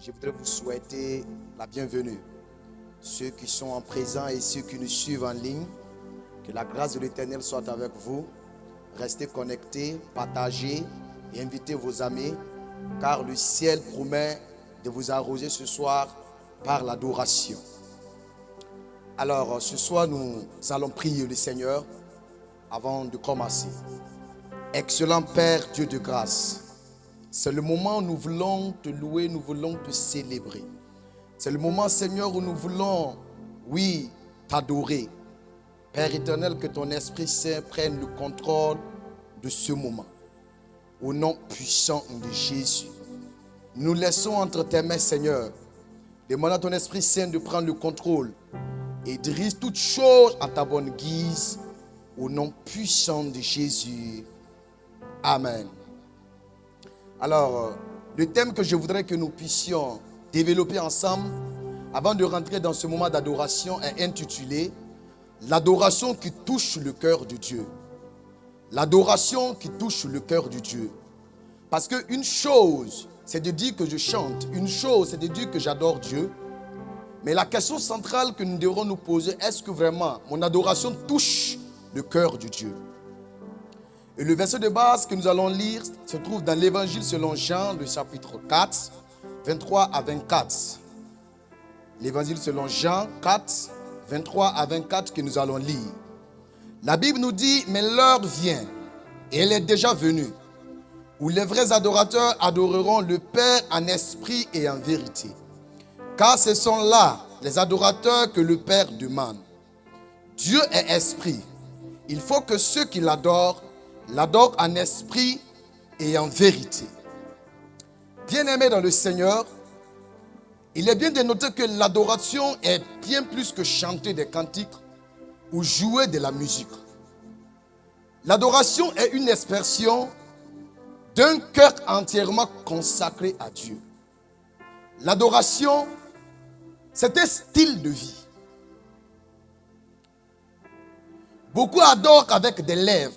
je voudrais vous souhaiter la bienvenue. Ceux qui sont en présent et ceux qui nous suivent en ligne, que la grâce de l'Éternel soit avec vous. Restez connectés, partagez et invitez vos amis, car le ciel promet de vous arroser ce soir par l'adoration. Alors, ce soir, nous allons prier le Seigneur avant de commencer. Excellent Père, Dieu de grâce, c'est le moment où nous voulons te louer, nous voulons te célébrer. C'est le moment, Seigneur, où nous voulons, oui, t'adorer. Père éternel, que ton Esprit Saint prenne le contrôle de ce moment. Au nom puissant de Jésus, nous laissons entre tes mains, Seigneur. Demande à ton Esprit Saint de prendre le contrôle et dirige toutes choses à ta bonne guise. Au nom puissant de Jésus. Amen. Alors, le thème que je voudrais que nous puissions développer ensemble, avant de rentrer dans ce moment d'adoration, est intitulé « L'adoration qui touche le cœur de Dieu ». L'adoration qui touche le cœur de Dieu. Parce qu'une chose, c'est de dire que je chante. Une chose, c'est de dire que j'adore Dieu. Mais la question centrale que nous devrons nous poser, est-ce que vraiment mon adoration touche le cœur de Dieu? Et le verset de base que nous allons lire se trouve dans l'évangile selon Jean, le chapitre 4, 23 à 24. L'évangile selon Jean 4, 23 à 24 que nous allons lire. La Bible nous dit, mais l'heure vient, et elle est déjà venue, où les vrais adorateurs adoreront le Père en esprit et en vérité. Car ce sont là les adorateurs que le Père demande. Dieu est esprit. Il faut que ceux qui l'adorent en esprit et en vérité. Bien-aimés dans le Seigneur, il est bien de noter que l'adoration est bien plus que chanter des cantiques ou jouer de la musique. L'adoration est une expression d'un cœur entièrement consacré à Dieu. L'adoration, c'est un style de vie. Beaucoup adorent avec des lèvres.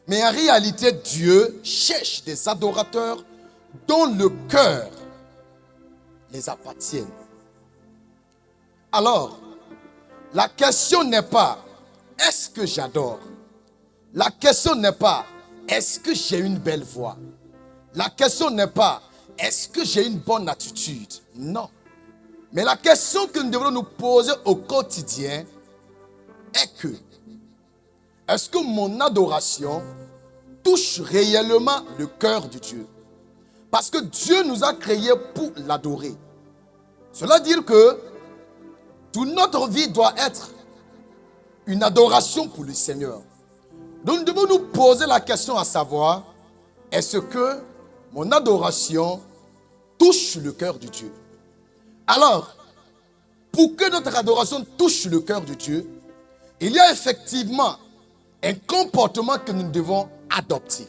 Mais en réalité, Dieu cherche des adorateurs dont le cœur les appartient. Alors, la question n'est pas est-ce que j'adore? La question n'est pas est-ce que j'ai une belle voix? La question n'est pas est-ce que j'ai une bonne attitude? Non. Mais la question que nous devons nous poser au quotidien est que est-ce que mon adoration touche réellement le cœur de Dieu? Parce que Dieu nous a créés pour l'adorer. Cela veut dire que toute notre vie doit être une adoration pour le Seigneur. Donc nous devons nous poser la question à savoir, est-ce que mon adoration touche le cœur de Dieu? Alors, pour que notre adoration touche le cœur de Dieu, il y a effectivement un comportement que nous devons adopter.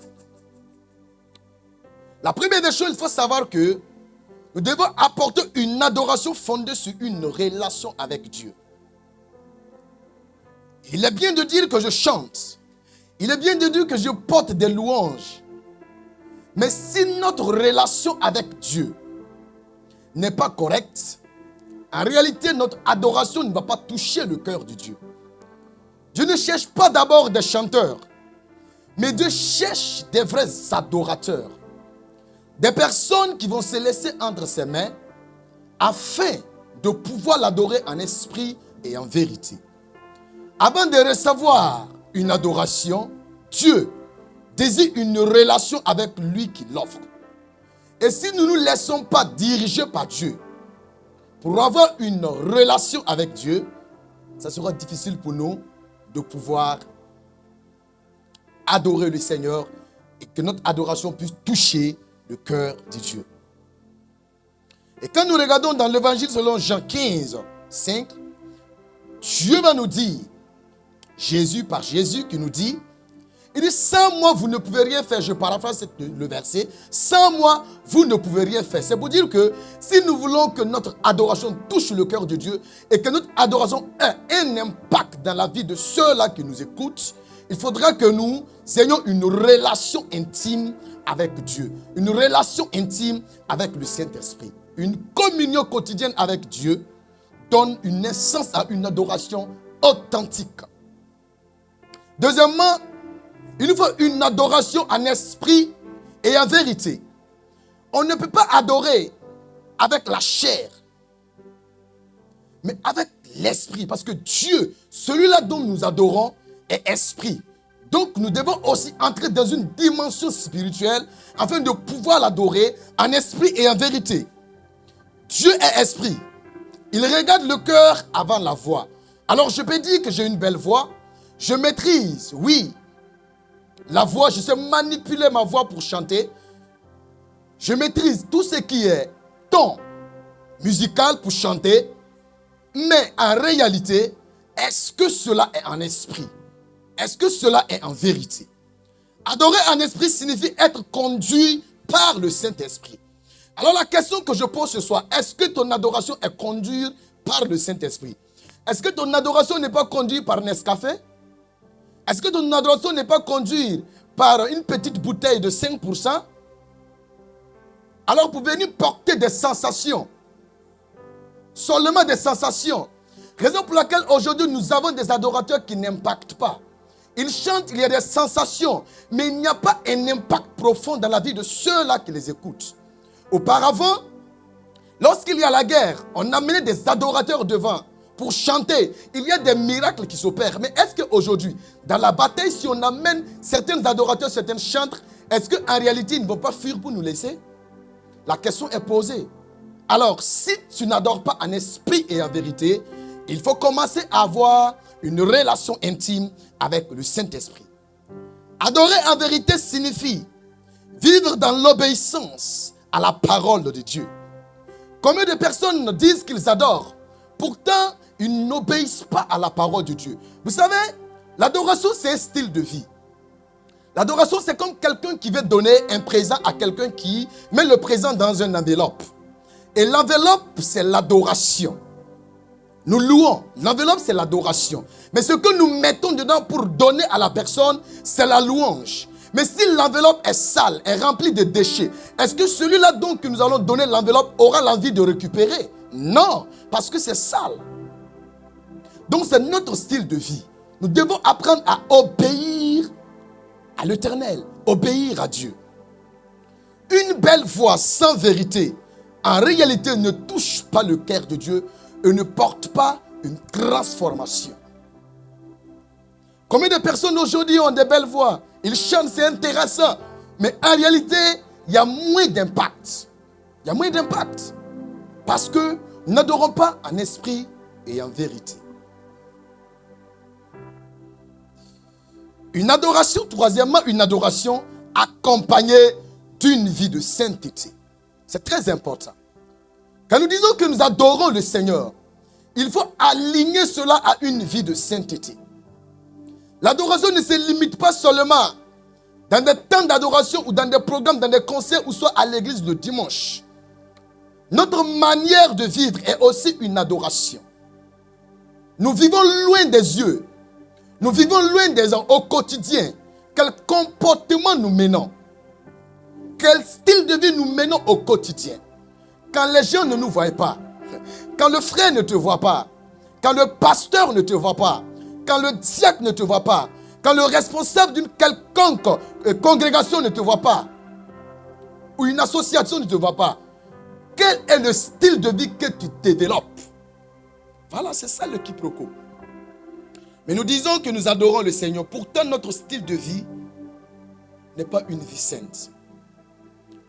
La première des choses, il faut savoir que nous devons apporter une adoration fondée sur une relation avec Dieu. Il est bien de dire que je chante. Il est bien de dire que je porte des louanges. Mais si notre relation avec Dieu n'est pas correcte, en réalité, notre adoration ne va pas toucher le cœur de Dieu. Dieu ne cherche pas d'abord des chanteurs, mais Dieu cherche des vrais adorateurs. Des personnes qui vont se laisser entre ses mains afin de pouvoir l'adorer en esprit et en vérité. Avant de recevoir une adoration, Dieu désire une relation avec lui qui l'offre. Et si nous ne nous laissons pas diriger par Dieu pour avoir une relation avec Dieu, ça sera difficile pour nous de pouvoir adorer le Seigneur et que notre adoration puisse toucher le cœur de Dieu. Et quand nous regardons dans l'évangile selon Jean 15, 5, Dieu va nous dire, Jésus qui nous dit, il dit, sans moi vous ne pouvez rien faire. Je paraphrase le verset, sans moi vous ne pouvez rien faire. C'est pour dire que si nous voulons que notre adoration touche le cœur de Dieu et que notre adoration ait un impact dans la vie de ceux-là qui nous écoutent, il faudra que nous ayons une relation intime avec Dieu, une relation intime avec le Saint-Esprit, une communion quotidienne avec Dieu donne une naissance à une adoration authentique. Deuxièmement, il faut une adoration en esprit et en vérité. On ne peut pas adorer avec la chair, mais avec l'esprit. Parce que Dieu, celui-là dont nous adorons, est esprit. Donc nous devons aussi entrer dans une dimension spirituelle afin de pouvoir l'adorer en esprit et en vérité. Dieu est esprit. Il regarde le cœur avant la voix. Alors je peux dire que j'ai une belle voix. Je maîtrise, oui, la voix. Je sais manipuler ma voix pour chanter. Je maîtrise tout ce qui est ton musical pour chanter. Mais en réalité, est-ce que cela est en esprit? Est-ce que cela est en vérité? Adorer en esprit signifie être conduit par le Saint-Esprit. Alors la question que je pose ce soir, est-ce que ton adoration est conduite par le Saint-Esprit? Est-ce que ton adoration n'est pas conduite par Nescafé? Est-ce que ton adoration n'est pas conduite par une petite bouteille de 5%? Alors pour venir porter des sensations, seulement des sensations. Raison pour laquelle aujourd'hui nous avons des adorateurs qui n'impactent pas. Ils chantent, il y a des sensations, mais il n'y a pas un impact profond dans la vie de ceux-là qui les écoutent. Auparavant, lorsqu'il y a la guerre, on amenait des adorateurs devant pour chanter. Il y a des miracles qui s'opèrent. Mais est-ce qu'aujourd'hui, dans la bataille, si on amène certains adorateurs, certains chantres, est-ce qu'en réalité, ils ne vont pas fuir pour nous laisser? La question est posée. Alors, si tu n'adores pas en esprit et en vérité, il faut commencer à avoir une relation intime avec le Saint-Esprit. Adorer en vérité signifie vivre dans l'obéissance à la parole de Dieu. Combien de personnes disent qu'ils adorent, pourtant ils n'obéissent pas à la parole de Dieu? Vous savez, l'adoration c'est un style de vie. L'adoration c'est comme quelqu'un qui veut donner un présent à quelqu'un qui met le présent dans une enveloppe. Et l'enveloppe c'est l'adoration. Nous louons. L'enveloppe, c'est l'adoration. Mais ce que nous mettons dedans pour donner à la personne, c'est la louange. Mais si l'enveloppe est sale, est remplie de déchets, est-ce que celui-là donc que nous allons donner l'enveloppe aura l'envie de récupérer? Non, parce que c'est sale. Donc c'est notre style de vie. Nous devons apprendre à obéir à l'Éternel, obéir à Dieu. Une belle voix sans vérité, en réalité, ne touche pas le cœur de Dieu et ne porte pas une transformation. Combien de personnes aujourd'hui ont des belles voix? Ils chantent, c'est intéressant. Mais en réalité, il y a moins d'impact. Il y a moins d'impact. Parce que nous n'adorons pas en esprit et en vérité. Une adoration, troisièmement, une adoration accompagnée d'une vie de sainteté. C'est très important. Quand nous disons que nous adorons le Seigneur, il faut aligner cela à une vie de sainteté. L'adoration ne se limite pas seulement dans des temps d'adoration ou dans des programmes, dans des concerts ou soit à l'église le dimanche. Notre manière de vivre est aussi une adoration. Nous vivons loin des yeux. Nous vivons loin des gens au quotidien. Quel comportement nous menons? Quel style de vie nous menons au quotidien? Quand les gens ne nous voient pas, quand le frère ne te voit pas, quand le pasteur ne te voit pas, quand le diacre ne te voit pas, quand le responsable d'une quelconque congrégation ne te voit pas, ou une association ne te voit pas, quel est le style de vie que tu développes? Voilà, c'est ça le quiproquo. Mais nous disons que nous adorons le Seigneur. Pourtant, notre style de vie n'est pas une vie sainte.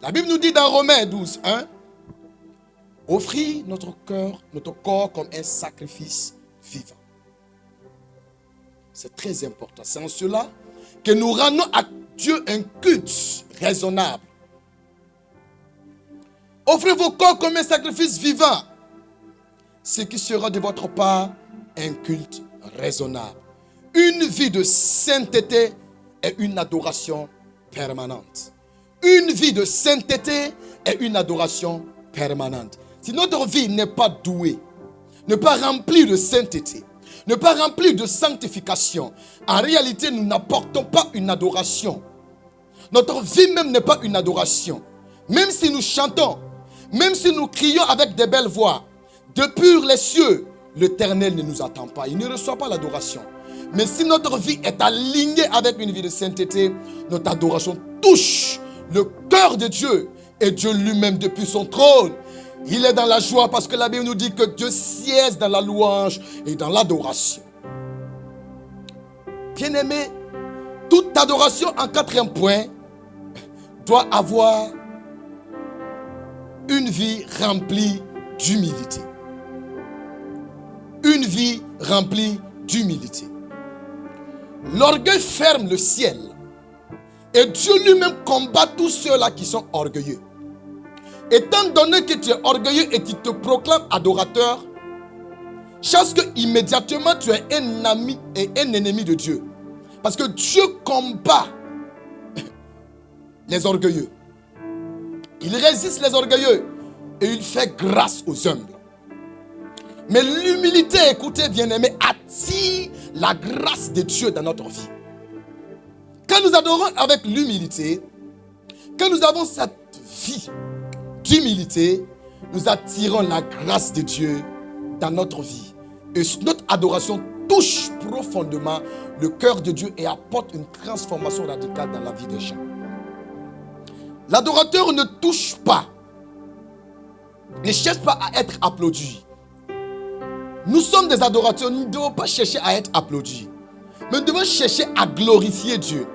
La Bible nous dit dans Romains 12, 1, offrir notre corps comme un sacrifice vivant. C'est très important. C'est en cela que nous rendons à Dieu un culte raisonnable. Offrez vos corps comme un sacrifice vivant, ce qui sera de votre part un culte raisonnable. Une vie de sainteté est une adoration permanente. Une vie de sainteté est une adoration permanente. Si notre vie n'est pas douée, n'est pas remplie de sainteté, n'est pas remplie de sanctification, en réalité, nous n'apportons pas une adoration. Notre vie même n'est pas une adoration. Même si nous chantons, Même si nous crions avec des belles voix, depuis les cieux, l'Éternel ne nous attend pas. Il ne reçoit pas l'adoration. Mais si notre vie est alignée avec une vie de sainteté, notre adoration touche le cœur de Dieu. Et Dieu lui-même depuis son trône, il est dans la joie parce que la Bible nous dit que Dieu siège dans la louange et dans l'adoration. Bien-aimé, toute adoration en quatrième point doit avoir une vie remplie d'humilité. Une vie remplie d'humilité. L'orgueil ferme le ciel. Et Dieu lui-même combat tous ceux-là qui sont orgueilleux. Étant donné que tu es orgueilleux et tu te proclames adorateur, sache que immédiatement tu es un ami et un ennemi de Dieu. Parce que Dieu combat les orgueilleux. Il résiste les orgueilleux et il fait grâce aux humbles. Mais l'humilité, écoutez bien-aimés, attire la grâce de Dieu dans notre vie. Quand nous adorons avec l'humilité, quand nous avons cette vie d'humilité, nous attirons la grâce de Dieu dans notre vie. Et notre adoration touche profondément le cœur de Dieu et apporte une transformation radicale dans la vie des gens. L'adorateur ne touche pas, ne cherche pas à être applaudi. Nous sommes des adorateurs, nous ne devons pas chercher à être applaudis. Mais nous devons chercher à glorifier Dieu.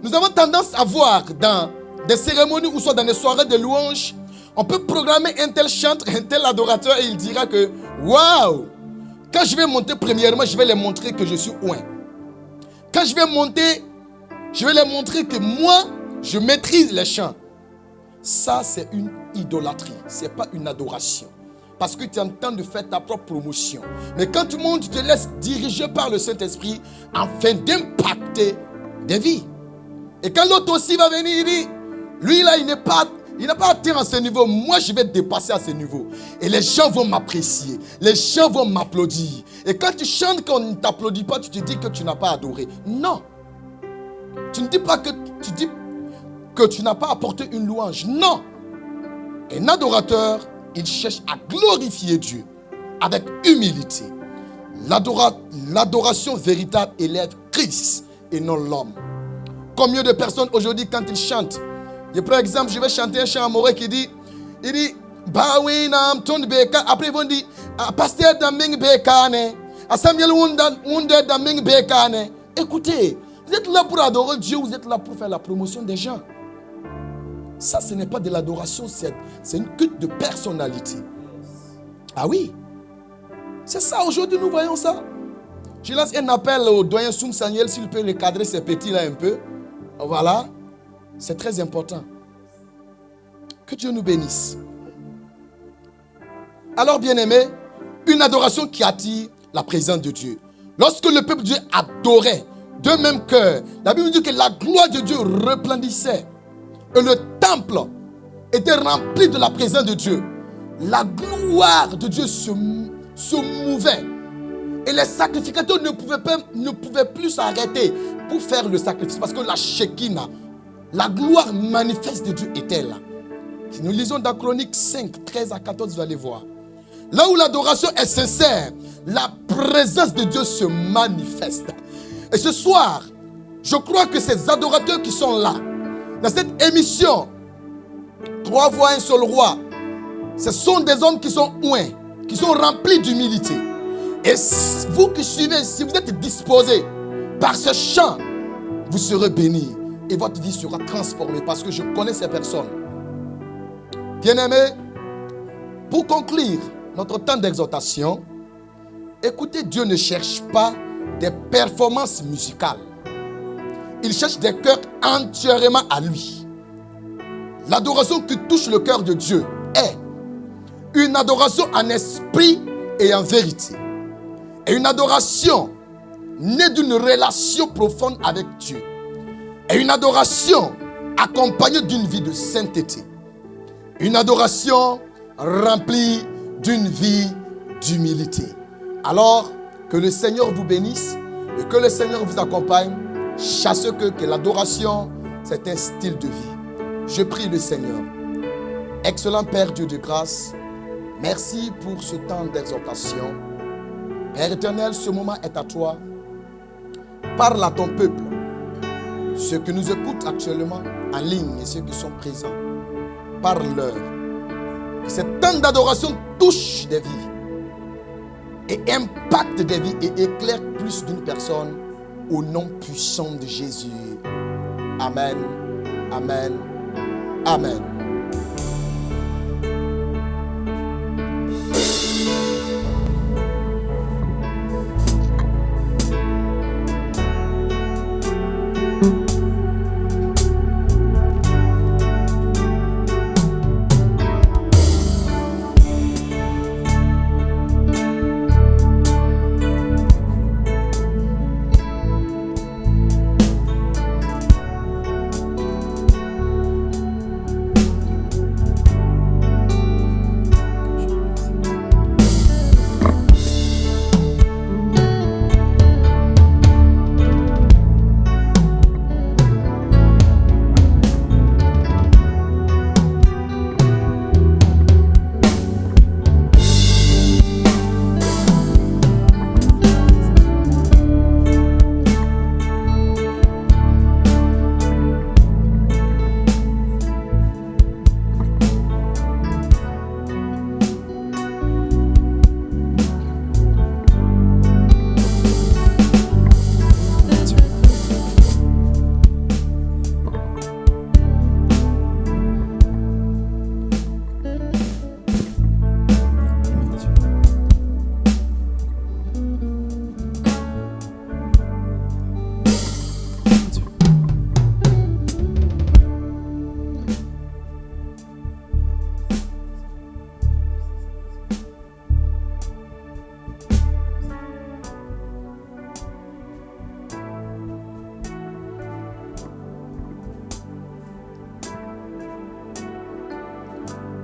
Nous avons tendance à voir dans des cérémonies ou soit dans des soirées de louanges, on peut programmer un tel chanteur, un tel adorateur et il dira que waouh, quand je vais monter premièrement, je vais les montrer que je suis oint. Quand je vais monter, je vais les montrer que moi, je maîtrise les chants. Ça, c'est une idolâtrie, ce n'est pas une adoration. Parce que tu es en train de faire ta propre promotion. Mais quand tu montes, tu te laisses diriger par le Saint-Esprit afin d'impacter des vies. Et quand l'autre aussi va venir, il dit, lui là, il n'a pas atteint à ce niveau. Moi, je vais dépasser à ce niveau. Et les gens vont m'apprécier. Les gens vont m'applaudir. Et quand tu chantes qu'on ne t'applaudit pas, tu te dis que tu n'as pas adoré. Non. Tu ne dis pas que tu n'as pas apporté une louange. Non. Un adorateur, il cherche à glorifier Dieu avec humilité. L'adoration véritable élève Christ et non l'homme. Combien de personnes aujourd'hui quand ils chantent, par exemple, je vais chanter un chant amoureux qui dit, il dit, Bawinam ton beka, après ils vont dire, Pasteur Daming Bekane, Samuel Wunde Daming Bekane. Écoutez, vous êtes là pour adorer Dieu, vous êtes là pour faire la promotion des gens. Ça, ce n'est pas de l'adoration, c'est une culte de personnalité. Ah oui, c'est ça, aujourd'hui nous voyons ça. Je lance un appel au doyen Soum Samuel, s'il peut recadrer ces petits-là un peu. Voilà, c'est très important. Que Dieu nous bénisse. Alors, bien-aimés, une adoration qui attire la présence de Dieu. Lorsque le peuple de Dieu adorait de même cœur, la Bible dit que la gloire de Dieu resplendissait. Et le temple était rempli de la présence de Dieu. La gloire de Dieu se mouvait. Et les sacrificateurs ne pouvaient plus s'arrêter pour faire le sacrifice. Parce que la Shekinah, la gloire manifeste de Dieu était là. Si nous lisons dans Chroniques 5, 13 à 14, vous allez voir. Là où l'adoration est sincère, la présence de Dieu se manifeste. Et ce soir, je crois que ces adorateurs qui sont là, dans cette émission, 3 voix, un seul roi, ce sont des hommes qui sont oints, qui sont remplis d'humilité. Et vous qui suivez, si vous êtes disposés par ce chant, vous serez bénis et votre vie sera transformée parce que je connais ces personnes. Bien-aimés, pour conclure notre temps d'exhortation, écoutez, Dieu ne cherche pas des performances musicales. Il cherche des cœurs entièrement à lui. L'adoration qui touche le cœur de Dieu est une adoration en esprit et en vérité. Et une adoration née d'une relation profonde avec Dieu. Et une adoration accompagnée d'une vie de sainteté. Une adoration remplie d'une vie d'humilité. Alors, que le Seigneur vous bénisse et que le Seigneur vous accompagne. Sachez que l'adoration, c'est un style de vie. Je prie le Seigneur Excellent Père Dieu de grâce, merci pour ce temps d'exhortation. Père éternel, ce moment est à toi. Parle à ton peuple, ceux qui nous écoutent actuellement en ligne et ceux qui sont présents. Parle-leur. Que ce temps d'adoration touche des vies et impacte des vies et éclaire plus d'une personne au nom puissant de Jésus. Amen. Amen. Amen.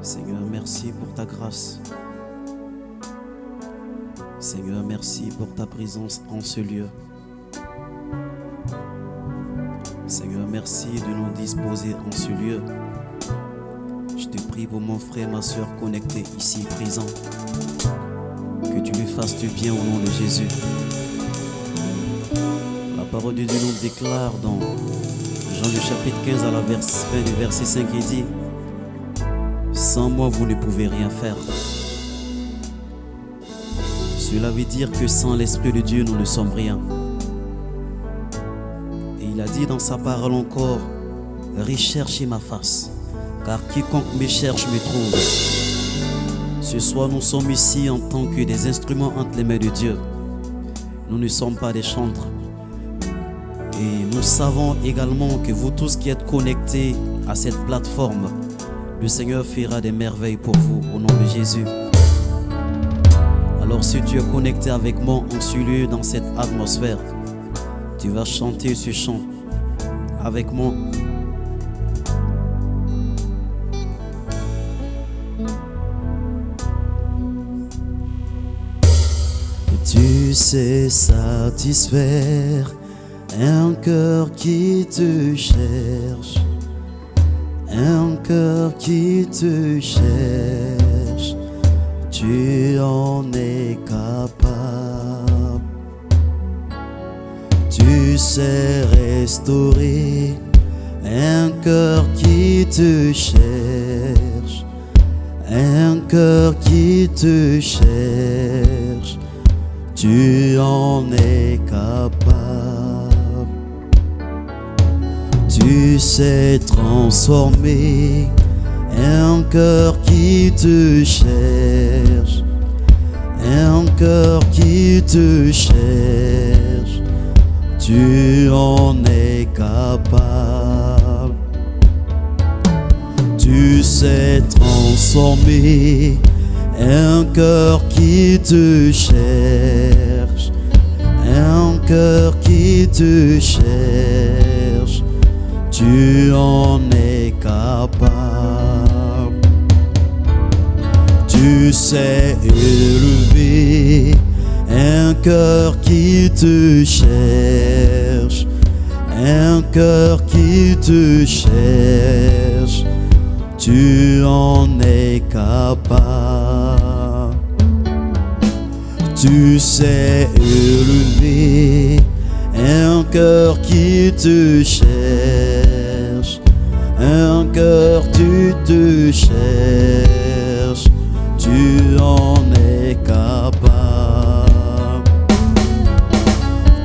Seigneur, merci pour ta grâce. Seigneur, merci pour ta présence en ce lieu. Seigneur, merci de nous disposer en ce lieu. Je te prie pour mon frère, ma soeur connectés ici présents, que tu lui fasses du bien au nom de Jésus. La parole de Dieu nous déclare dans Jean le chapitre 15 à la fin du verset 5, il dit: sans moi, vous ne pouvez rien faire. Cela veut dire que sans l'Esprit de Dieu, nous ne sommes rien. Et il a dit dans sa parole encore: recherchez ma face, car quiconque me cherche me trouve. Ce soir, nous sommes ici en tant que des instruments entre les mains de Dieu. Nous ne sommes pas des chantres. Et nous savons également que vous tous qui êtes connectés à cette plateforme, le Seigneur fera des merveilles pour vous au nom de Jésus. Alors si tu es connecté avec moi en ce lieu, dans cette atmosphère, tu vas chanter ce chant avec moi. Tu sais satisfaire un cœur qui te cherche. Un cœur qui te cherche, tu en es capable. Tu sais restaurer un cœur qui te cherche. Un cœur qui te cherche, tu en es capable. Tu sais transformer un cœur qui te cherche, un cœur qui te cherche, tu en es capable. Tu sais transformer un cœur qui te cherche, un cœur qui te cherche, tu en es capable. Tu sais élever un cœur qui te cherche, un cœur qui te cherche, tu en es capable. Tu sais élever un cœur qui te cherche, un cœur tu te cherches, tu en es capable.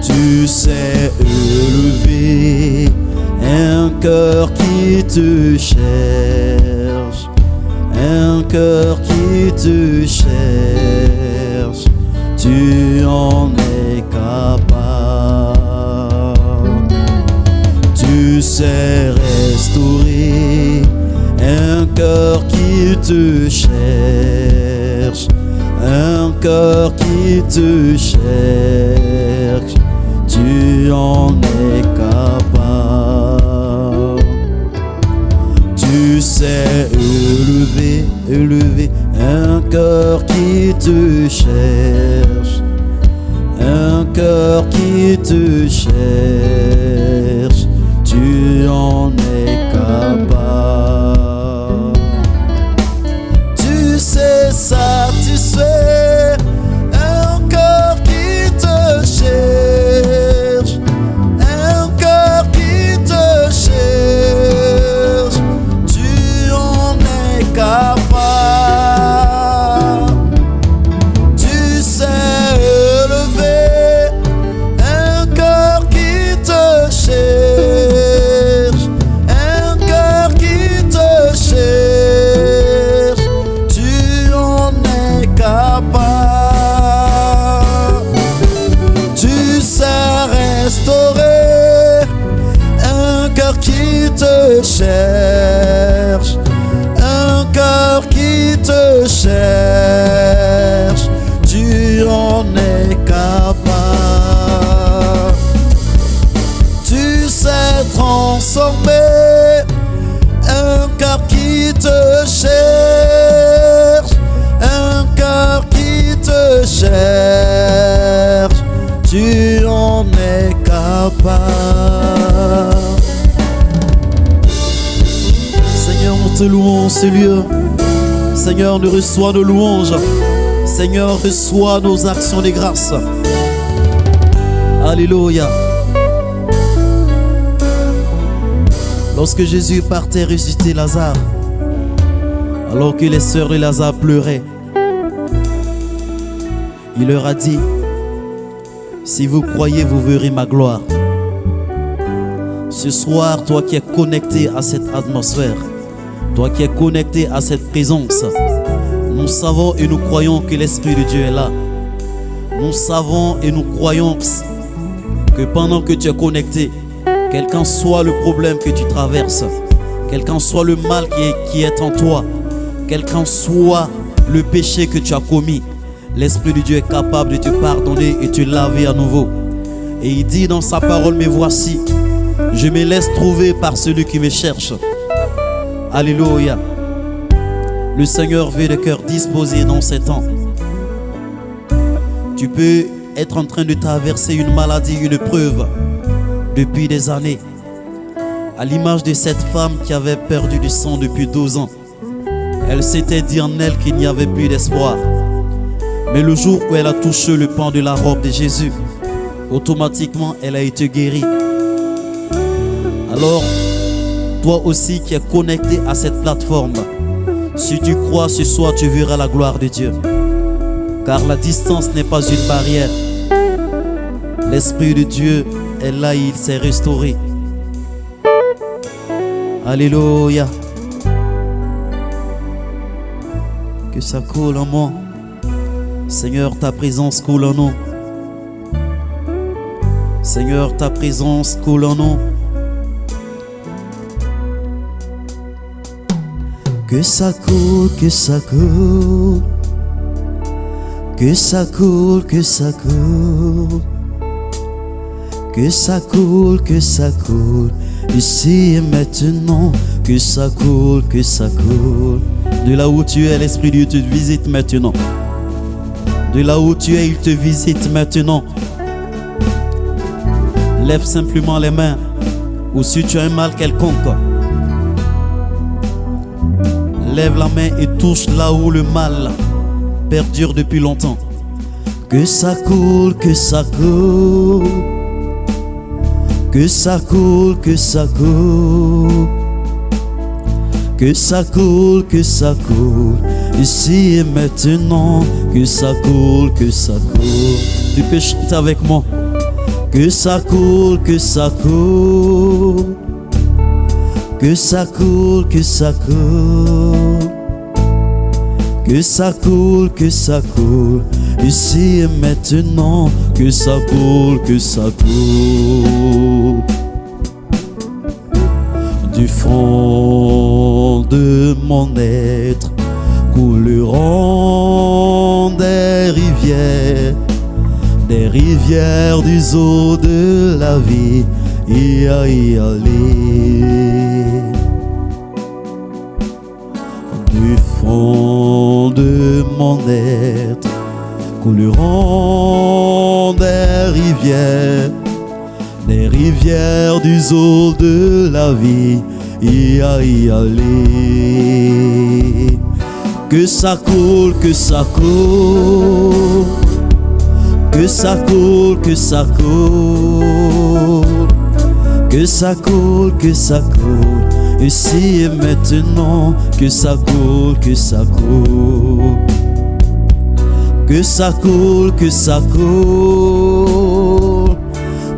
Tu sais élever un cœur qui te cherche, un cœur qui te cherche, tu en es capable. Tu sais restaurer un cœur qui te cherche, un cœur qui te cherche, tu en es capable. Tu sais élever un cœur qui te cherche, un cœur qui te cherche, tu en es capable. Tu sais satisfaire un cœur qui te cherche, un cœur qui te cherche, tu en es capable. Tu sais élever un cœur qui te cherche, un cœur qui te cherche, tu en es capable. Tu sais restaurer un cœur qui te cherche, un cœur qui te cherche, tu en es capable. Tu sais transformer un cœur qui te cherche, un cœur qui te cherche, tu en es capable. Seigneur, nous te louons ce lieu. Seigneur, nous reçois nos louanges. Seigneur, reçois nos actions de grâce. Alléluia. Lorsque Jésus partait ressusciter Lazare, alors que les sœurs de Lazare pleuraient, il leur a dit: si vous croyez, vous verrez ma gloire. Ce soir, toi qui es connecté à cette atmosphère, toi qui es connecté à cette présence, nous savons et nous croyons que l'Esprit de Dieu est là. Nous savons et nous croyons que pendant que tu es connecté, quel qu'en soit le problème que tu traverses, quel qu'en soit le mal qui est en toi, quel qu'en soit le péché que tu as commis, l'Esprit de Dieu est capable de te pardonner et te laver à nouveau. Et il dit dans sa parole: mais voici, je me laisse trouver par celui qui me cherche. Alléluia. Le Seigneur veut des cœurs disposés dans ces temps. Tu peux être en train de traverser une maladie, une épreuve depuis des années. À l'image de cette femme qui avait perdu du sang depuis 12 ans. Elle s'était dit en elle qu'il n'y avait plus d'espoir. Mais le jour où elle a touché le pan de la robe de Jésus, automatiquement elle a été guérie. Alors, toi aussi qui es connecté à cette plateforme, si tu crois ce soir, tu verras la gloire de Dieu. Car la distance n'est pas une barrière. L'Esprit de Dieu est là et il s'est restauré. Alléluia. Que ça coule en moi. Seigneur, ta présence coule en nous. Seigneur, ta présence coule en nous. Que ça coule, que ça coule. Que ça coule, que ça coule. Que ça coule, que ça coule. Ici et maintenant. Que ça coule, que ça coule. De là où tu es, l'Esprit de Dieu te visite maintenant. De là où tu es, il te visite maintenant. Lève simplement les mains. Ou si tu as un mal quelconque, Lève la main et touche là où le mal perdure depuis longtemps. Que ça coule, que ça coule. Que ça coule, que ça coule. Que ça coule, que ça coule. Ici et maintenant, que ça coule, que ça coule. Tu peux chanter avec moi. Que ça coule, que ça coule. Que ça coule, que ça coule. Que ça coule, que ça coule. Ici et maintenant, que ça coule, que ça coule. Du fond de mon être couleront des rivières du eau de la vie. Y aller. Du fond de mon être couleront des rivières du eau de la vie. Y aller. Que ça coule, que ça coule. Que ça coule, que ça coule. Que ça coule, que ça coule. Ici et maintenant, que ça coule, que ça coule. Que ça coule, que ça coule.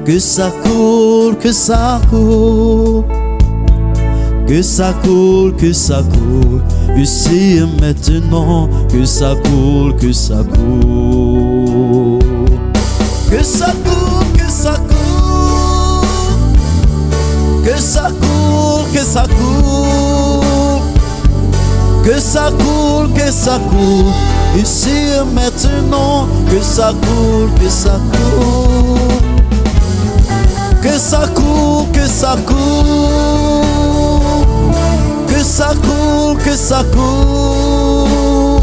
Que ça coule, que ça coule. Que ça coule, que ça coule. Ici et maintenant, que ça coule, que ça coule. Que ça coule, que ça coule. Que ça coule, que ça coule. Que ça coule, que ça coule. Ici et maintenant, que ça coule, que ça coule. Que ça coule, que ça coule. Que ça coule, que ça coule.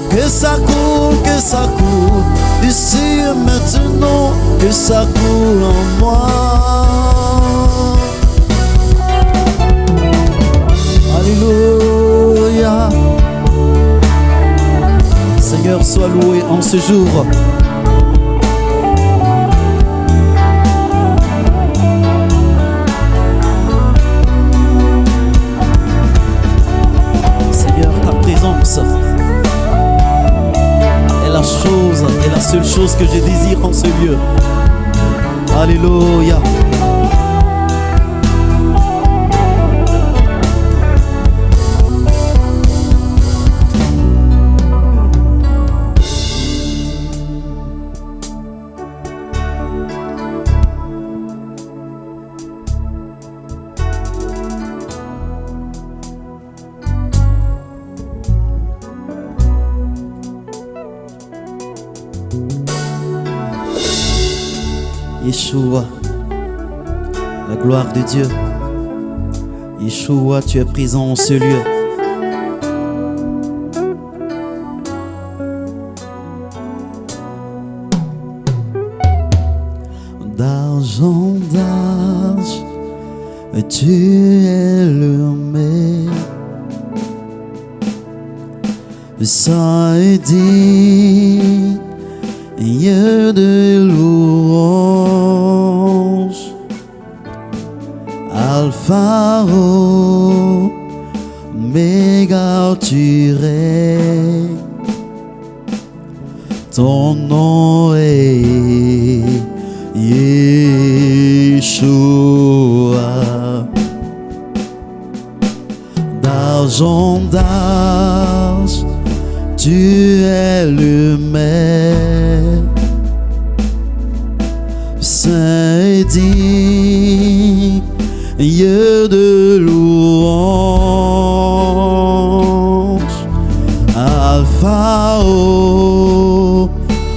Que ça coule, que ça coule. Ici et maintenant, que ça coule en moi. Alléluia. Seigneur, sois loué en ce jour. Seigneur, ta présence est la chose, est la seule chose que je désire en ce lieu. Alléluia. Yeshua, la gloire de Dieu. Yeshua, tu es présent en ce lieu. D'argent, d'âge, tu es le maître. Saint et digne de louange. Alpha, Omega, tu règnes. Ton nom est Yeshua. D'argent, d'âge, tu es le maître. Saint et digne de louange. Alpha,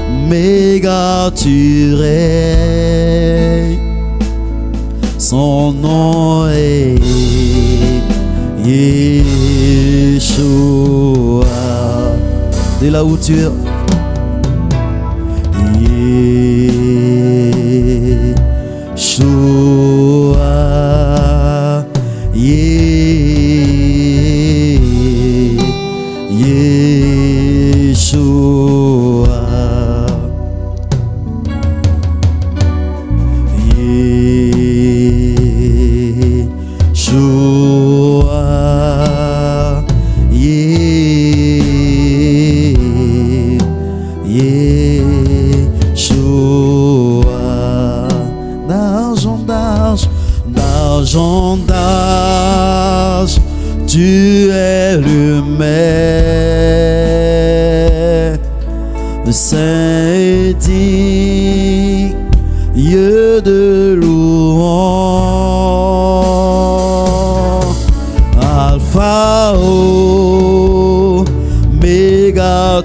Omega, tu règnes. Son nom est Yeshua. De là où tu es, Yeshua, Yeshua.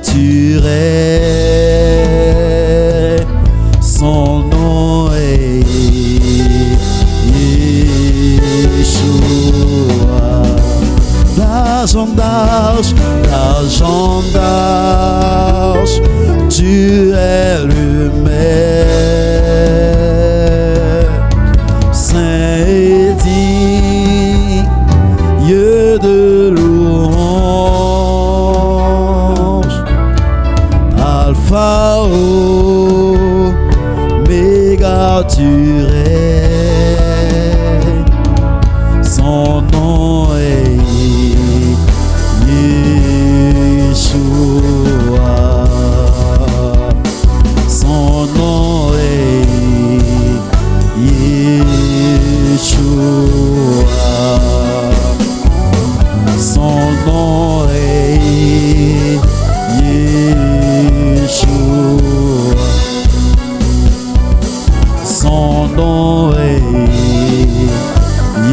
tu es. Son nom est Yeshua. D'argent d'arche, tu es le maître. Saint et digne de louange. Alpha, Oméga, tu es. Son nom est Yeshua. Son nom est Yeshua. Son nom est Yeshua. Son nom est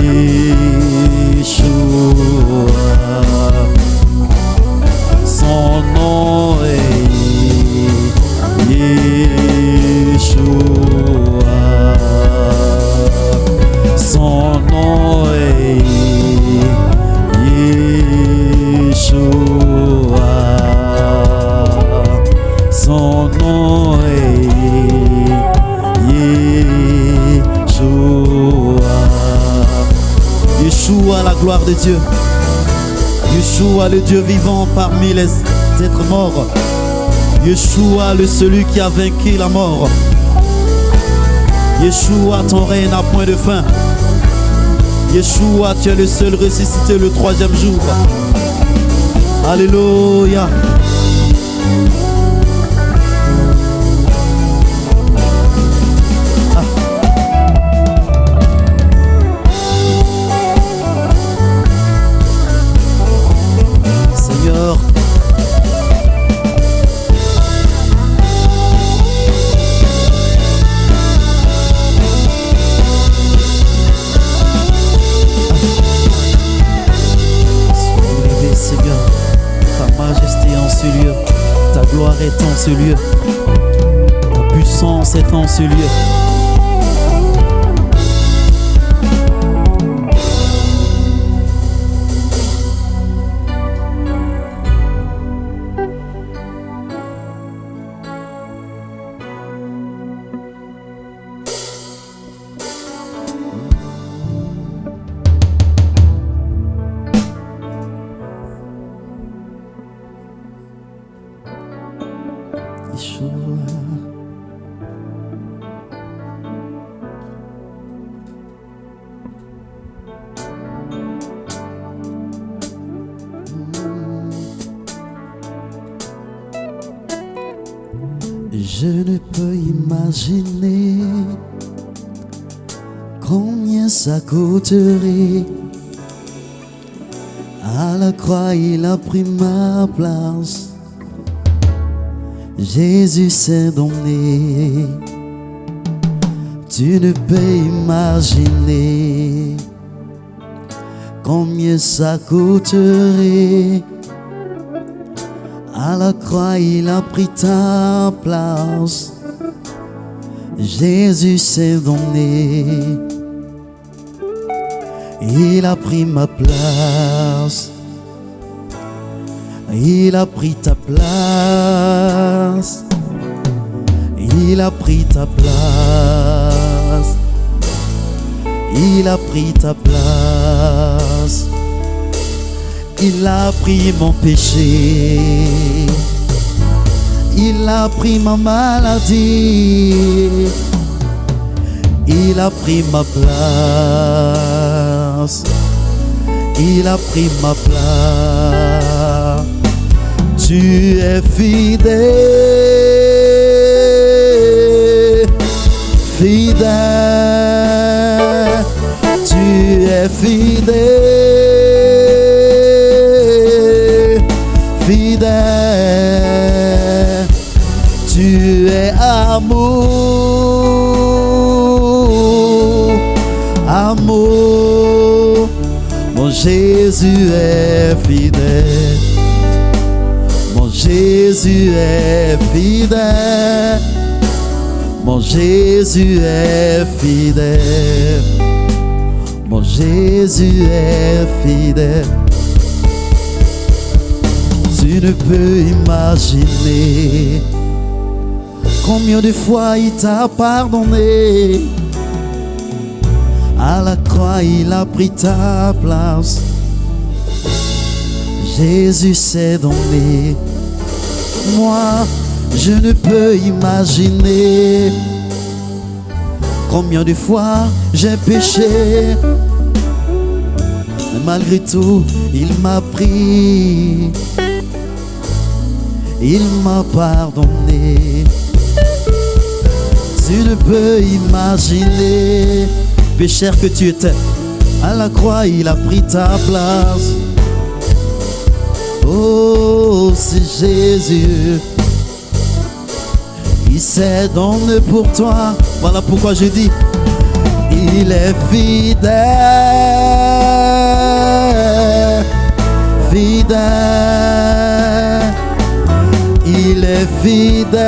Yeshua. Son nom est Yeshua. Son nom est Yeshua. Son nom est Yeshua. Yeshua, la gloire de Dieu. Yeshua, le Dieu vivant parmi les êtres morts. Yeshua, le celui qui a vaincu la mort. Yeshua, ton règne n'a point de fin. Yeshua, tu es le seul ressuscité le troisième jour. Alléluia. Seigneur, Seigneur, ta majesté en ce lieu, ta gloire est en ce lieu, ta puissance est en ce lieu. Je ne peux imaginer combien ça coûterait. À la croix, il a pris ma place. Jésus s'est donné. Tu ne peux imaginer combien ça coûterait. À la croix, il a pris ta place. Jésus s'est donné. Il a pris ma place. Il a pris ta place. Il a pris ta place. Il a pris ta place. Il a pris mon péché. Il a pris ma maladie. Il a pris ma place. Il a pris ma place. Tu es fidèle, fidèle. Tu es fidèle, fidèle. Tu es amour, amour. Mon Jésus est fidèle. Mon Jésus Jésus est fidèle. Mon Jésus est fidèle. Mon Jésus est fidèle. Tu ne peux imaginer combien de fois il t'a pardonné. À la croix, il a pris ta place. Jésus s'est donné. Moi, je ne peux imaginer combien de fois j'ai péché. Mais malgré tout, il m'a pris. Il m'a pardonné. Tu ne peux imaginer, pécheur que tu étais. À la croix, il a pris ta place. Oh, c'est Jésus. Il s'est donné pour toi. Voilà pourquoi je dis, il est fidèle. Fidèle. Il est fidèle.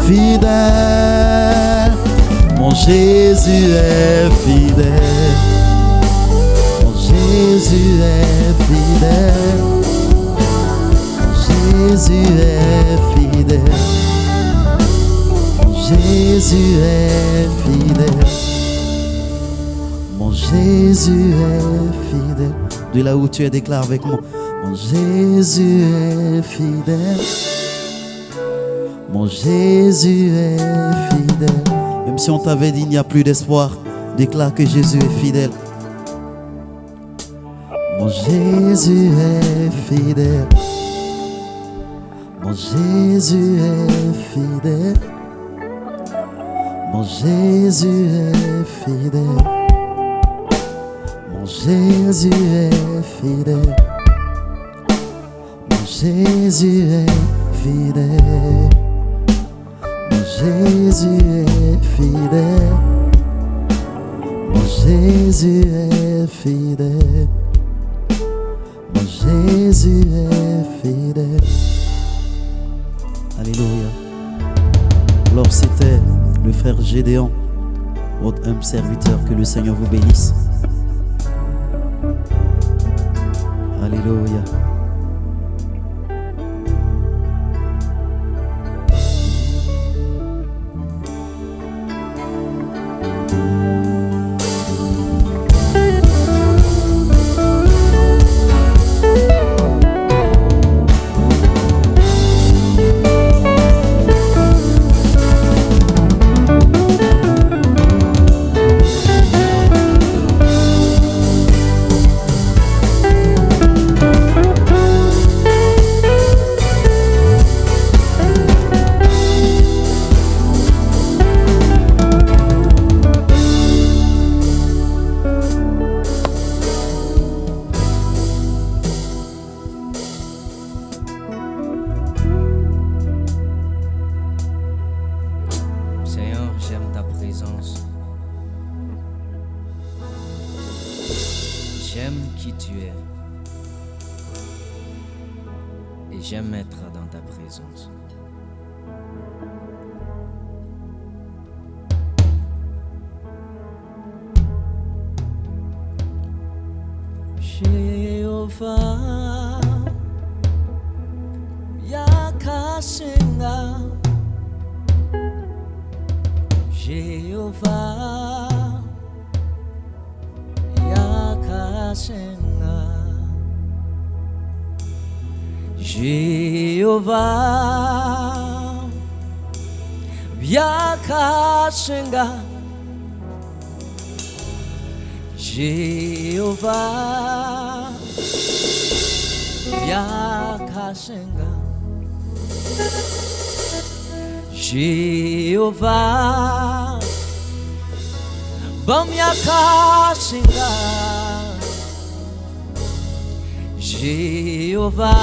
Fidèle. Mon Jésus est fidèle. Mon Jésus est fidèle. Mon Jésus est fidèle. Mon Jésus est fidèle. Mon Jésus est fidèle. De là où tu es, déclare avec moi. Mon Jésus est fidèle. Mon Jésus est fidèle. Même si on t'avait dit il n'y a plus d'espoir, déclare que Jésus est fidèle. Mon Jésus est fidèle. Mon Jésus est fidèle. Mon Jésus est fidèle. Mon Jésus est fidèle. Mon Jésus est fidèle. Mon Jésus est fidèle. Mon Jésus est fidèle. Mon Jésus est fidèle. Alléluia. Alors c'était le frère Gédéon, votre humble serviteur. Que le Seigneur vous bénisse. Alléluia. J'aime qui tu es et j'aime être dans ta présence. Jehovah yakashenga, Jehovah yakashenga, Jehovah yakashenga, Jehovah yakashenga, Jehovah bam yakashenga, Jehovah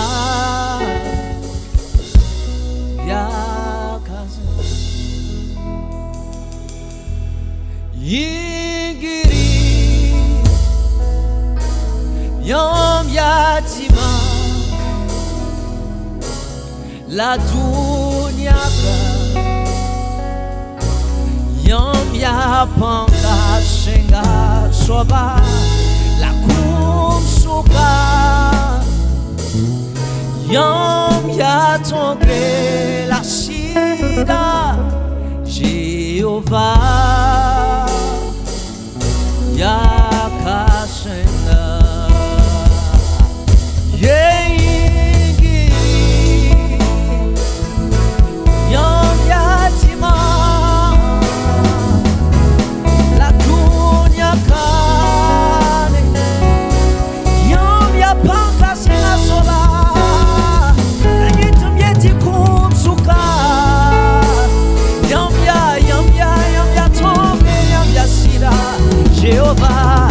yakashenga, yingiri yom yatima la dunia yom ya panga shenga soba la kumsuka yom ya tongre la sida Jéhovah ya kashenga yingi yom ya tima la dunia kane yom ya panka sena sola ngitum yeti kumsuka yom ya tome yom ya sida Jéhovah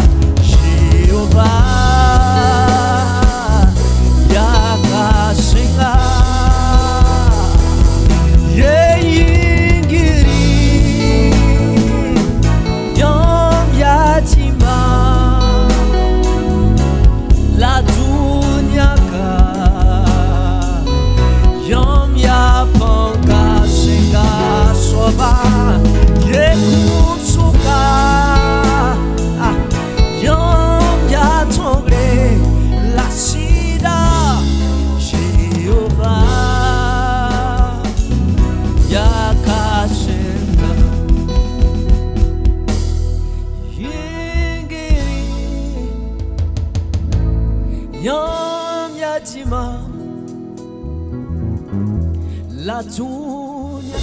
la dunia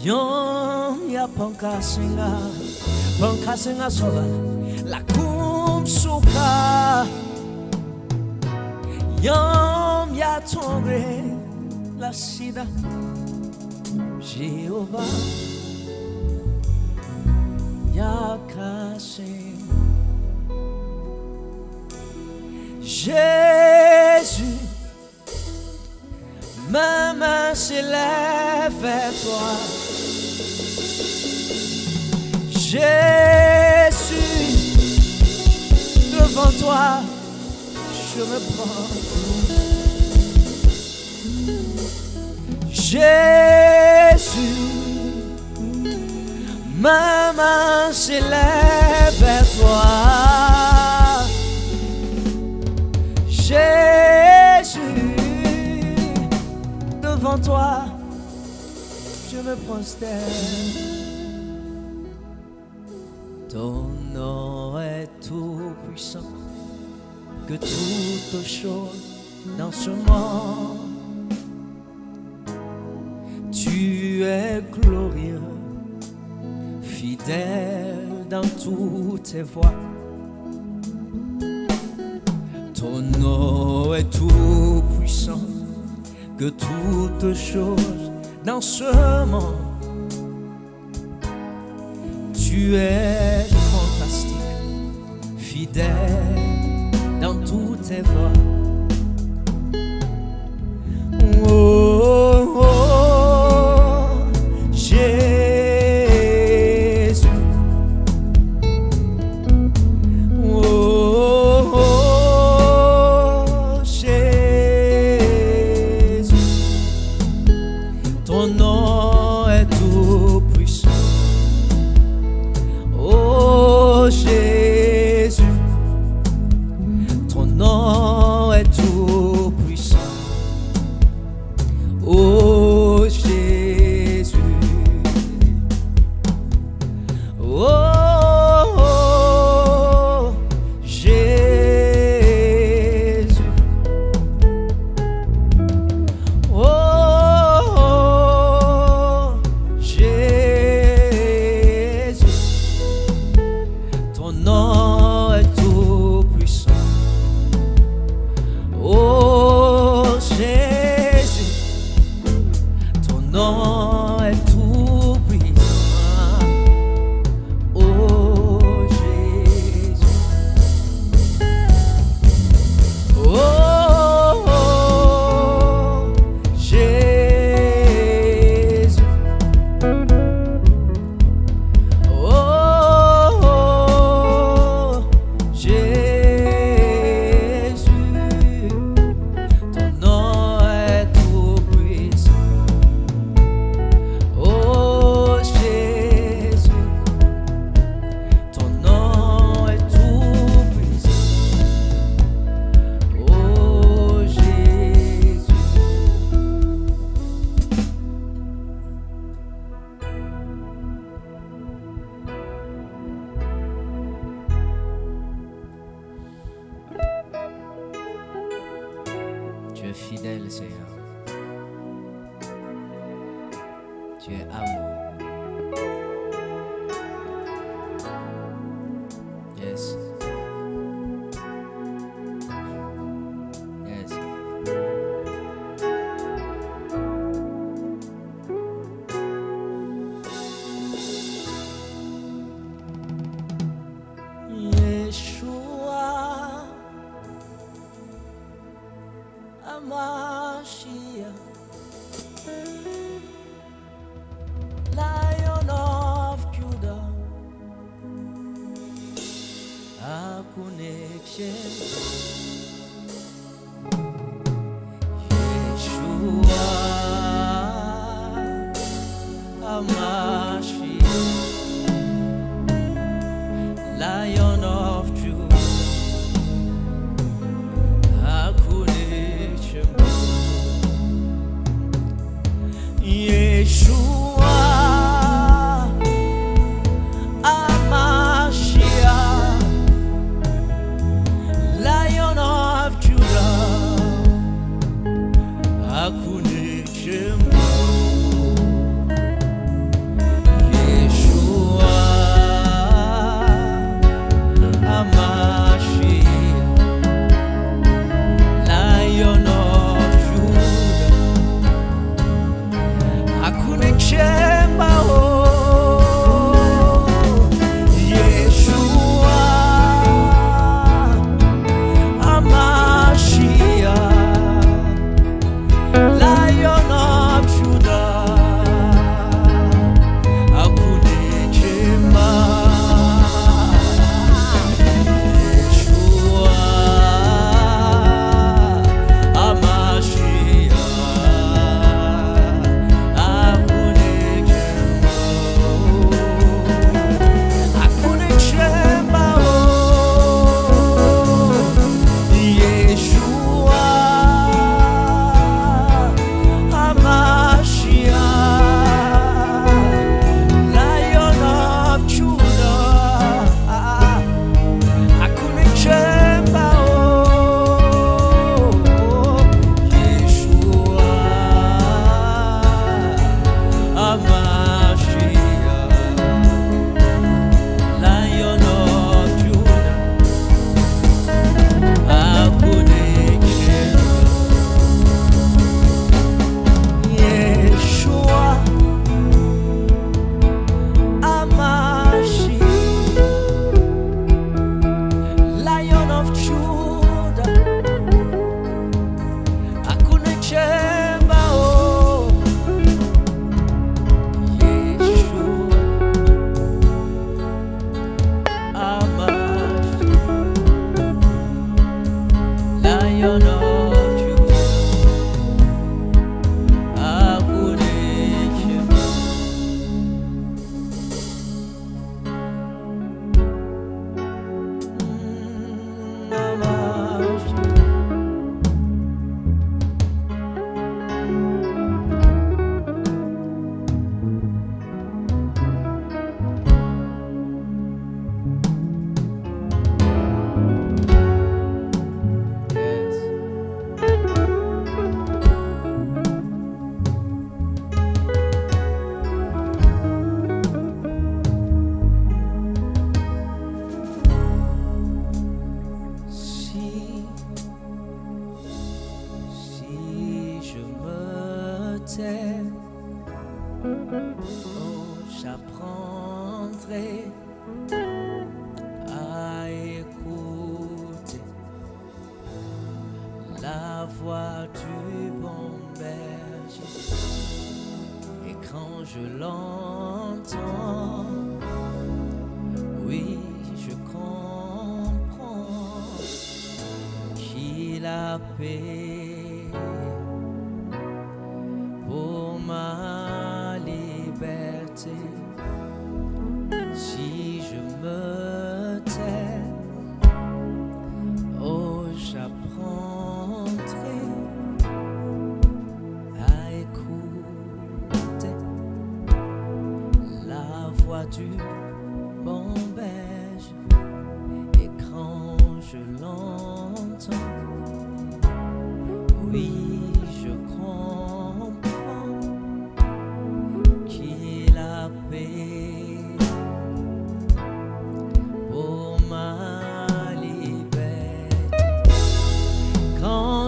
yom ya panka senga sola la kumsuka yom ya tongre la sida Jéhovah ya kashenga Jésus, ma main s'élève vers toi. Jésus, devant toi, je me prends. Jésus, ma main s'élève vers toi. Jésus, devant toi, je me prosterne. Ton nom est tout puissant, que toutes choses dans ce monde. Tu es glorieux, fidèle dans toutes tes voies. Ton nom est tout puissant, que toutes choses dans ce monde. Tu es fantastique, fidèle dans toutes tes voies. Oh, oh, Jésus. Oh, oh, Jésus. Ton nom est tout puissant. Oh, Jésus. Ton nom est tout puissant. Oh Jésus, oh, oh Jésus, oh, oh Jésus, ton nom est tout puissant. es fidèle, Seigneur. Tu es amour. Yes. Yes. Yeshua Hamashiach, Lion of Judah, a connection. Yeshua Hamashiach, Lion of Judah, a connection. Yeshua Hamashiach, Lion of Judah, a connection. Yeshua Hamashiach, Lion of Judah, hakuna chemba Yeshua Hamashiach, Lion of Judah, hakuna chemba. Yeshua Hamashiach, hakuna chemba. Yeshua Hamashiach, Lion of Judah, hakuna chemba. Yeshua Hamashiach, Lion of Judah, hakuna chemba. Yeshua Hamashiach, Lion of Judah, hakuna chemba. Yeshua Hamashiach, Lion of Judah, hakuna chemba. Yes. Si je me tais, oh, j'apprendrai à écouter la voix du bon berger. Et quand je l'entends, oui, je comprends qu'il a paix pour ma liberté. Si je me tais, oh, j'apprendrai à écouter la voix du bon berger. Et quand je l'entends, oui,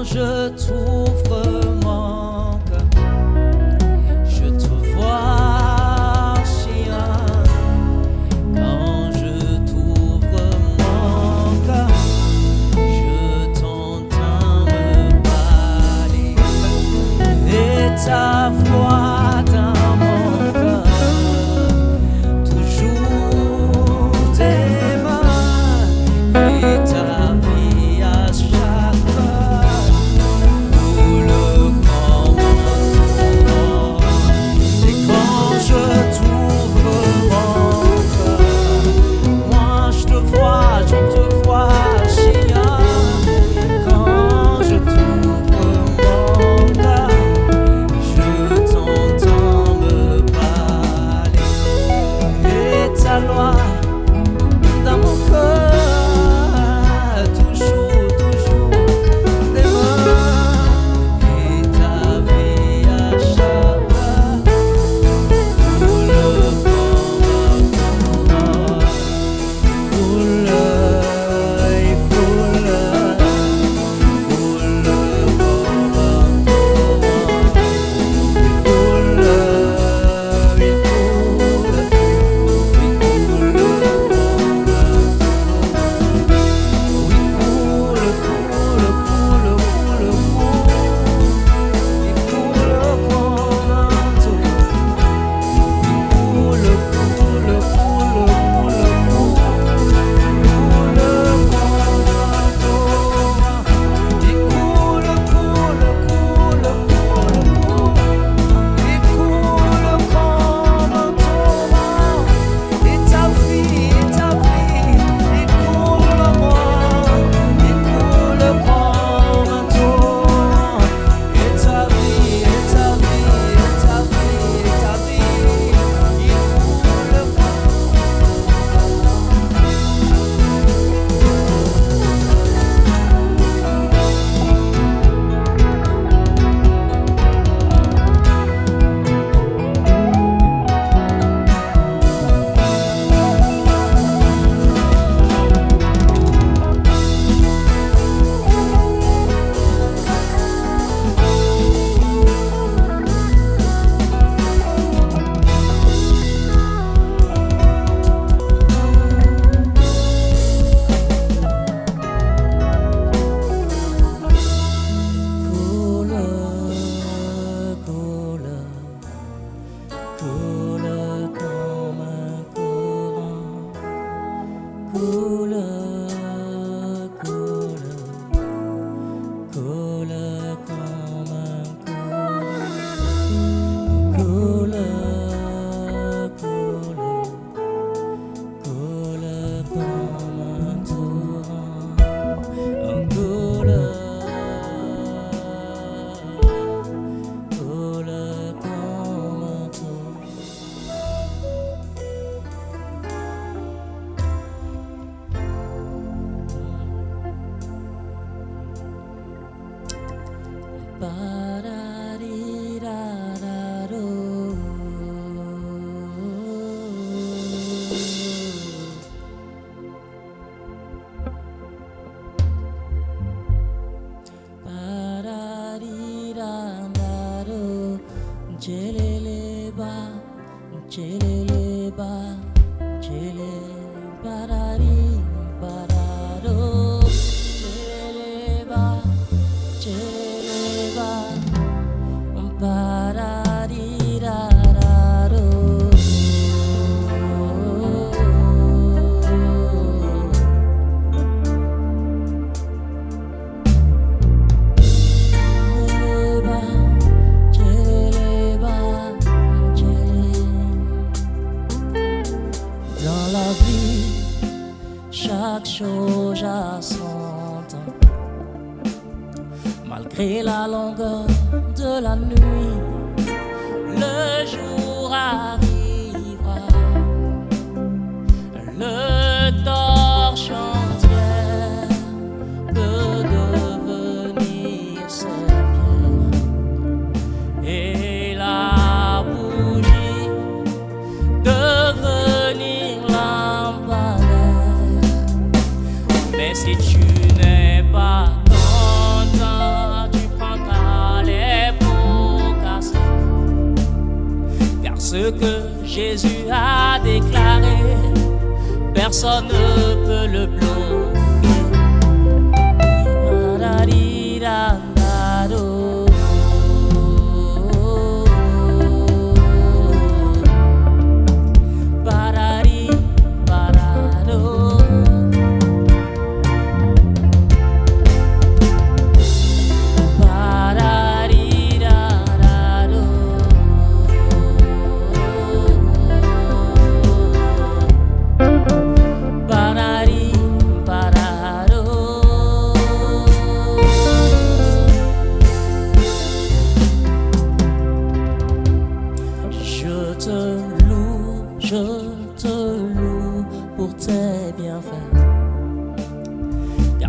je t'ouvre mon cœur, je te vois chien. Quand je t'ouvre mon cœur, je t'entends me parler et ta voix dans mon cœur, toujours tes mains et ta vie à chaque heure. Coule comme un torrent. Et quand je t'ouvre mon cœur, moi je te vois chien. Quand je t'ouvre mon cœur, je t'entends me parler et ta loi dans mon cœur, toujours tes mains et ta vie à chaque heure. Coule comme un torrent, coule et coule comme un torrent, chaque chose a son temps. Malgré la longueur de la nuit, le jour arrivera. Le torchon entier peut devenir serpillère et la bougie devenir lampadaire. Mais si tu n'es pas content, ce que Jésus a déclaré, personne ne peut le bloquer.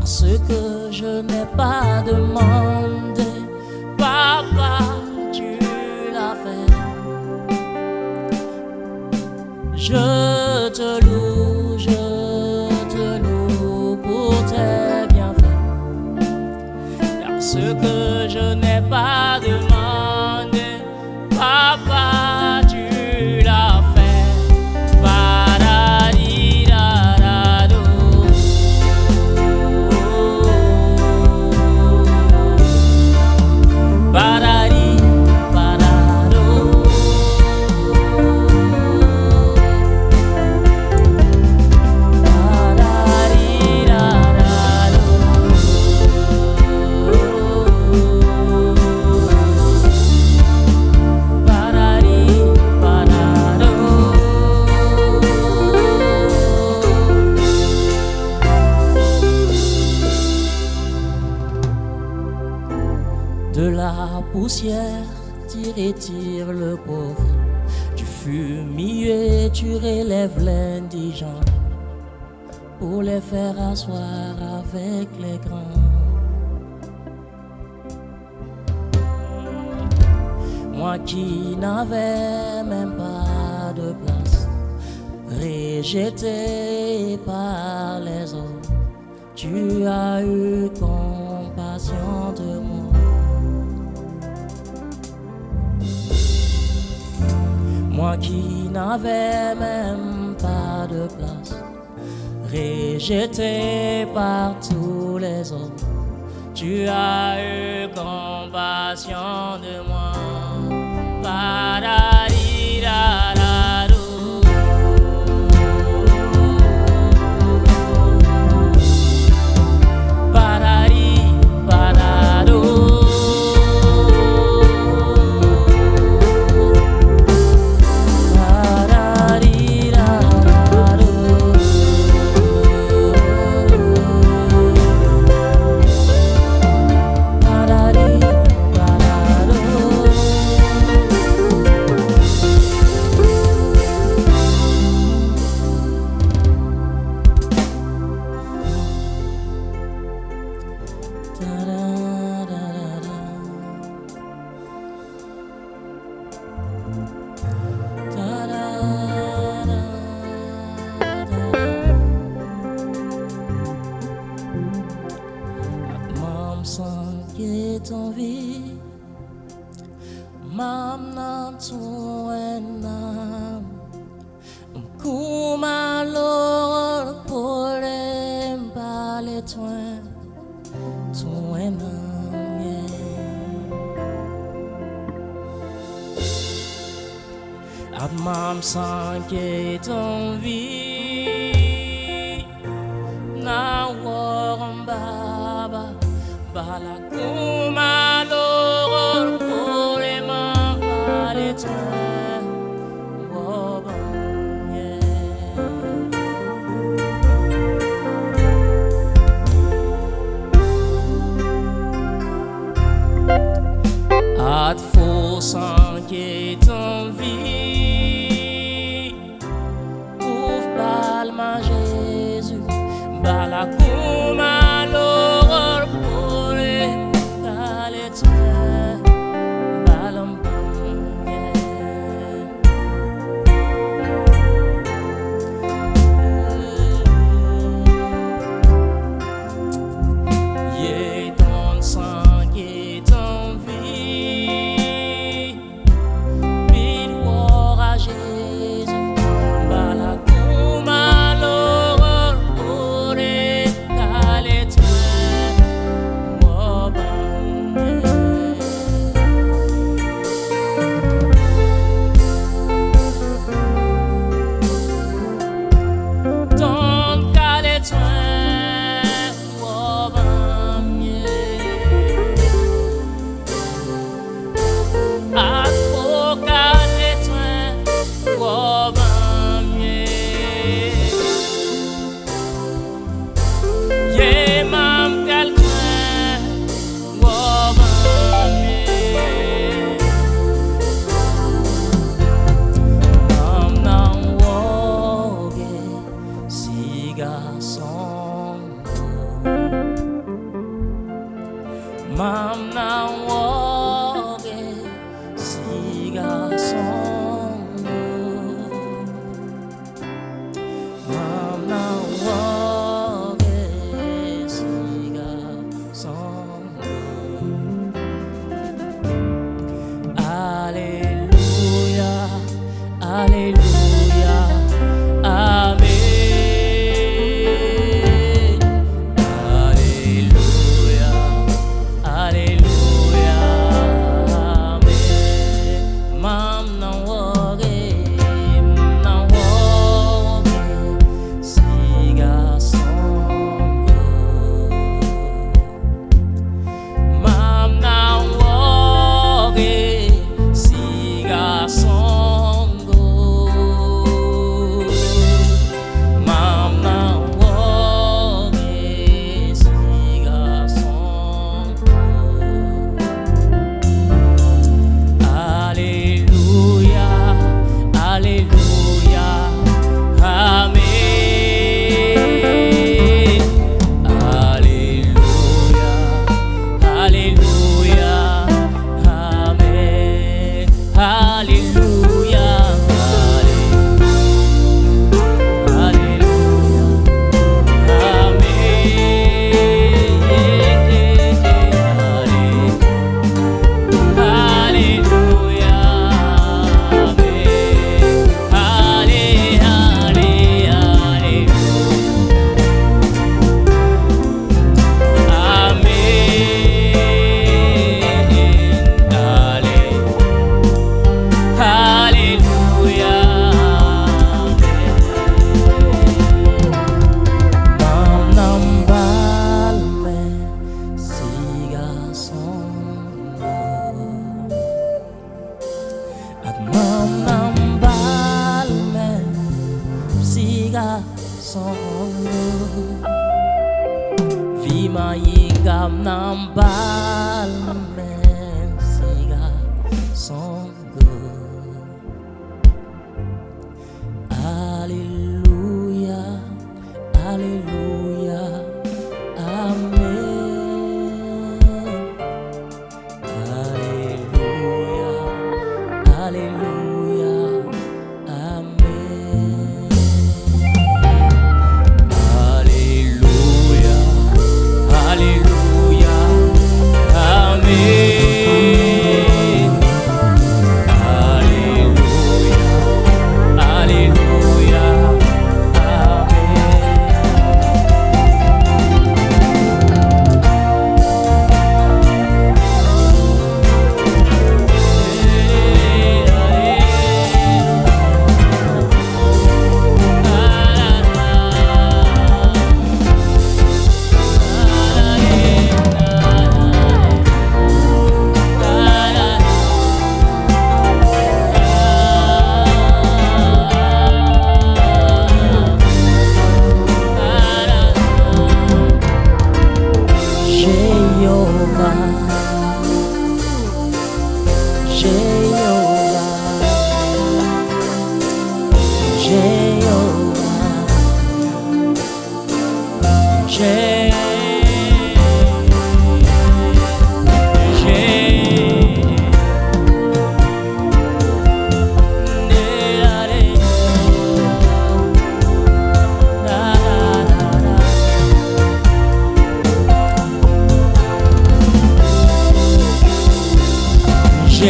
Ce que je n'ai pas demandé, Papa, tu l'as fait. Je te loue pour tes bienfaits. Car ce que je n'ai pas demandé, Papa, tu l'as fait. De la poussière, tire le pauvre. Du fumier, tu relèves l'indigent pour les faire asseoir avec les grands. Moi qui n'avais même pas de place, rejeté par les autres, tu as eu compassion de moi. Moi qui n'avais même pas de place, rejeté par tous les autres, tu as eu compassion de moi. Mam sanke ton vi na worum baba bala kuma lorol polema baleta wobanye at fo sanke ton vi Jésus, balakuma l'horreur pour les calettes, balambanye. Yé ton sang, yé ton vie, bid war. Mamna woge siga songo. Mamna woge siga songo. Alléluia, Alléluia, Amen. Vima yingam nambal men siga songo. Alléluia, Alléluia, Amen. Alléluia, Alléluia, Amen. Alléluia, Alléluia, Amen. Alléluia, Alléluia,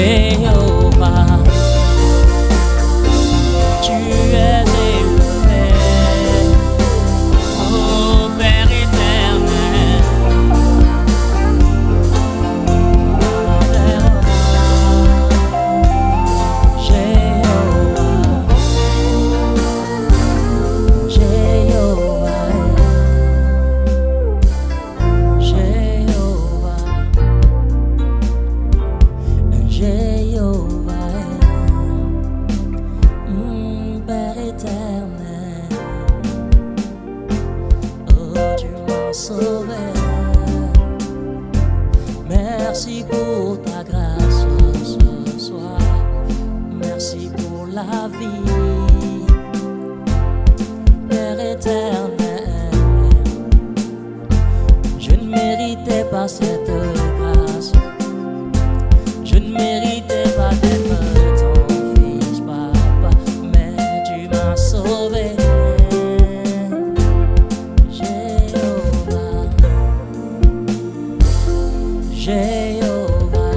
Jéhovah, tu es élevé, ô Père éternel. Jéhovah, Jéhovah, Jéhovah, Père éternel, oh tu m'as sauvé. Merci pour ta grâce ce soir, merci pour la vie, Père éternel. Je ne méritais pas cette grâce. Jéhovah,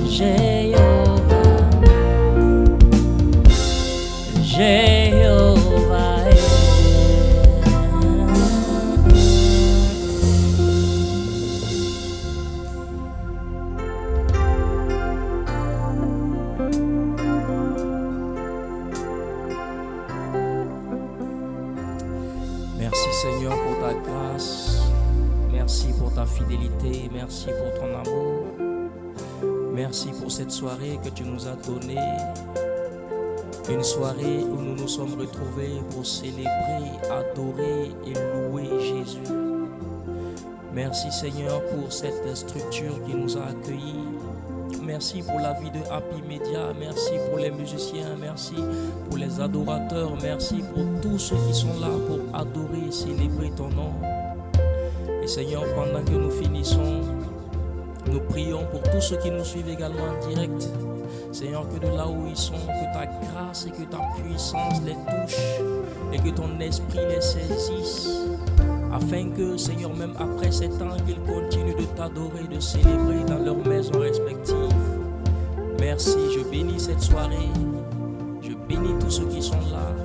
Jéhovah, Jéhovah. Merci Seigneur pour ta grâce, merci pour ta fidélité, merci pour ton amour, merci pour cette soirée que tu nous as donnée, une soirée où nous nous sommes retrouvés pour célébrer, adorer et louer Jésus. Merci Seigneur pour cette structure qui nous a accueillis. Merci pour la vie de Happy Media, merci pour les musiciens, merci pour les adorateurs, merci pour tous ceux qui sont là pour adorer et célébrer ton nom. Et Seigneur, pendant que nous finissons, nous prions pour tous ceux qui nous suivent également en direct. Seigneur, que de là où ils sont, que ta grâce et que ta puissance les touchent et que ton esprit les saisisse. Afin que, Seigneur, même après ces temps, qu'ils continuent de t'adorer, de célébrer dans leurs maisons respectives. Merci, je bénis cette soirée, je bénis tous ceux qui sont là.